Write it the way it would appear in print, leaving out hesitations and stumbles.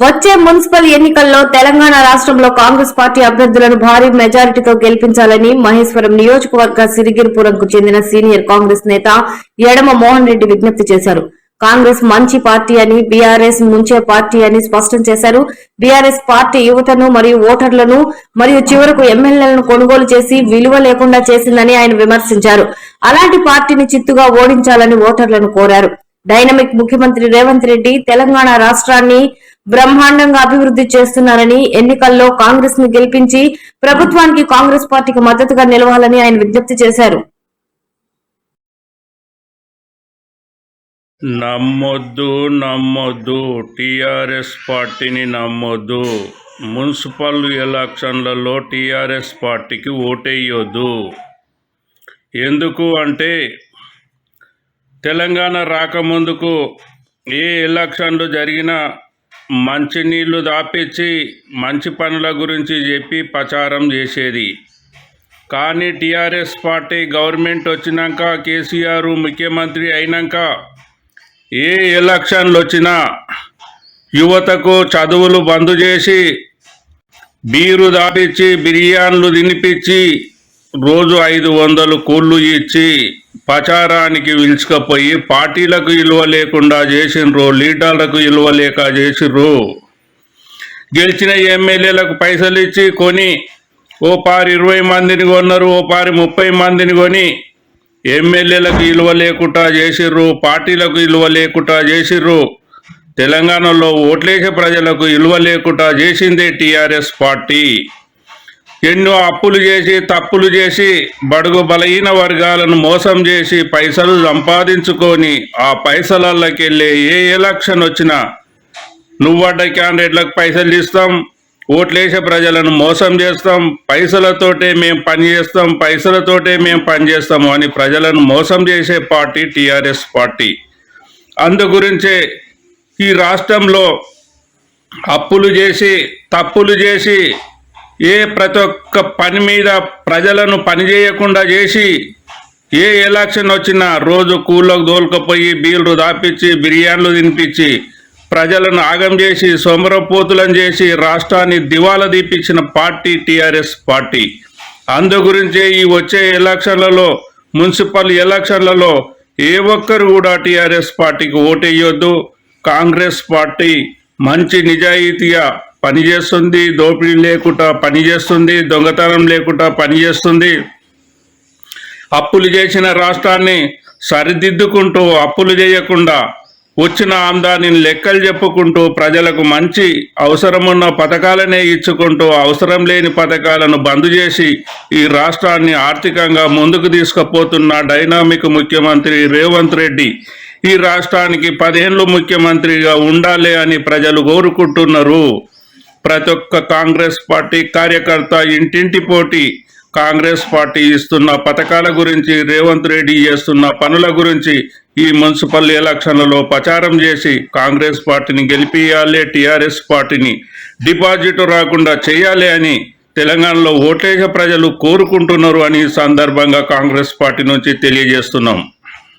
వచ్చే మున్సిపల్ ఎన్నికల్లో తెలంగాణ రాష్ట్రంలో కాంగ్రెస్ పార్టీ అభ్యర్థులను భారీ మెజారిటీతో గెలిపించాలని మహేశ్వరం నియోజకవర్గ సిరిగిరిపురంకు చెందిన సీనియర్ కాంగ్రెస్ నేత యడమ మోహన్ రెడ్డి విజ్ఞప్తి చేశారు. కాంగ్రెస్ మంచి పార్టీ అని, బీఆర్ఎస్ ముంచే పార్టీ అని స్పష్టం చేశారు. బీఆర్ఎస్ పార్టీ యువతను మరియు ఓటర్లను మరియు చివరకు ఎమ్మెల్యేలను కొనుగోలు చేసి విలువ లేకుండా చేసిందని ఆయన విమర్శించారు. అలాంటి పార్టీని చిత్తుగా ఓడించాలని ఓటర్లను కోరారు. డైనమిక్ ముఖ్యమంత్రి రేవంత్ రెడ్డి తెలంగాణ రాష్ట్రాన్ని బ్రహ్మాండంగా అభివృద్ధి చేస్తున్నారని, ఎన్నికల్లో కాంగ్రెస్ ను గెలిపించి ప్రభుత్వానికి కాంగ్రెస్ పార్టీకి మద్దతుగా నిలవాలని ఆయన విజ్ఞప్తి చేశారు. నమ్మొద్దు టీఆర్ఎస్ పార్టీని నమ్మొద్దు. మున్సిపల్ ఎలక్షన్లలో టీఆర్ఎస్ పార్టీకి ఓటేయొద్దు. ఎందుకు అంటే తెలంగాణ రాకముందుకు ఏ ఎలక్షన్లు జరిగినా మంచినీళ్లు దాపించి మంచి పనుల గురించి చెప్పి ప్రచారం చేసేది. కానీ టీఆర్ఎస్ పార్టీ గవర్నమెంట్ వచ్చినాక, కేసీఆర్ ముఖ్యమంత్రి అయినాక ఏ ఎలక్షన్లు వచ్చినా యువతకు చదువులు బంద్ చేసి, బీరు దాపించి, బిర్యానీలు తినిపించి, రోజు 500 కూళ్ళు ఇచ్చి ప్రచారానికి పిలుచుకపోయి పార్టీలకు విలువ లేకుండా చేసిండ్రు, లీడర్లకు విలువ లేక చేసిండ్రు. గెలిచిన ఎమ్మెల్యేలకు పైసలు ఇచ్చి కొని ఓ పారి 20 మందిని కొన్నారు, ఓ పారి 30 మందిని కొని ఎమ్మెల్యేలకు విలువ లేకుండా చేసిర్రు, పార్టీలకు విలువ లేకుండా చేసిర్రు. తెలంగాణలో ఓట్లేసే ప్రజలకు విలువ లేకుండా చేసిందే టీఆర్ఎస్ పార్టీ. ఎన్నో అప్పులు చేసి, తప్పులు చేసి, బడుగు బలహీన వర్గాలను మోసం చేసి పైసలు సంపాదించుకొని ఆ పైసలకెళ్ళి ఏ ఎలక్షన్ వచ్చినా నువ్వడ్డ క్యాండిడేట్లకు పైసలు ఇస్తాం, ఓట్లేసే ప్రజలను మోసం చేస్తాం, పైసలతోటే మేము పనిచేస్తాం, పైసలతోటే మేము పనిచేస్తాము అని ప్రజలను మోసం చేసే పార్టీ టీఆర్ఎస్ పార్టీ. అందుగురించే ఈ రాష్ట్రంలో అప్పులు చేసి, తప్పులు చేసి, ప్రతి ఒక్క పని మీద ప్రజలను పనిచేయకుండా చేసి, ఏ ఎలక్షన్ వచ్చినా రోజు కూళ్ళకు దోలుకపోయి బీర్లు దాపించి, బిర్యానీలు తినిపించి ప్రజలను ఆగం చేసి, సోమరపోతులను చేసి రాష్ట్రాన్ని దివాలా తీపించిన పార్టీ టీఆర్ఎస్ పార్టీ. అందు గురించే ఈ వచ్చే ఎలక్షన్లలో, మున్సిపల్ ఎలక్షన్లలో ఏ ఒక్కరు కూడా టీఆర్ఎస్ పార్టీకి ఓటేయొద్దు. కాంగ్రెస్ పార్టీ మంచి నిజాయితీగా పనిచేస్తుంది, దోపిడీ లేకుండా పనిచేస్తుంది, దొంగతనం లేకుండా పనిచేస్తుంది. అప్పులు చేసిన రాష్ట్రాన్ని సరిదిద్దుకుంటూ, అప్పులు చేయకుండా వచ్చిన ఆమ్దానిని లెక్కలు చెప్పుకుంటూ, ప్రజలకు మంచి అవసరమున్న పథకాలనే ఇచ్చుకుంటూ, అవసరం లేని పథకాలను బంద్ చేసి ఈ రాష్ట్రాన్ని ఆర్థికంగా ముందుకు తీసుకుపోతున్న డైనామిక్ ముఖ్యమంత్రి రేవంత్ రెడ్డి ఈ రాష్ట్రానికి 10 ఏళ్ళు ముఖ్యమంత్రిగా ఉండాలి అని ప్రజలు కోరుకుంటున్నారు. ప్రతి ఒక్క కాంగ్రెస్ పార్టీ కార్యకర్త ఇంటింటి పోటీ కాంగ్రెస్ పార్టీ ఇస్తున్న పథకాల గురించి, రేవంత్ రెడ్డి చేస్తున్న పనుల గురించి ఈ మున్సిపల్ ఎలక్షన్లలో ప్రచారం చేసి కాంగ్రెస్ పార్టీని గెలిపియాలి, టీఆర్ఎస్ పార్టీని డిపాజిట్ రాకుండా చేయాలి అని తెలంగాణలో ఓట్లేసే ప్రజలు కోరుకుంటున్నారు అని సందర్భంగా కాంగ్రెస్ పార్టీ నుంచి తెలియజేస్తున్నాం.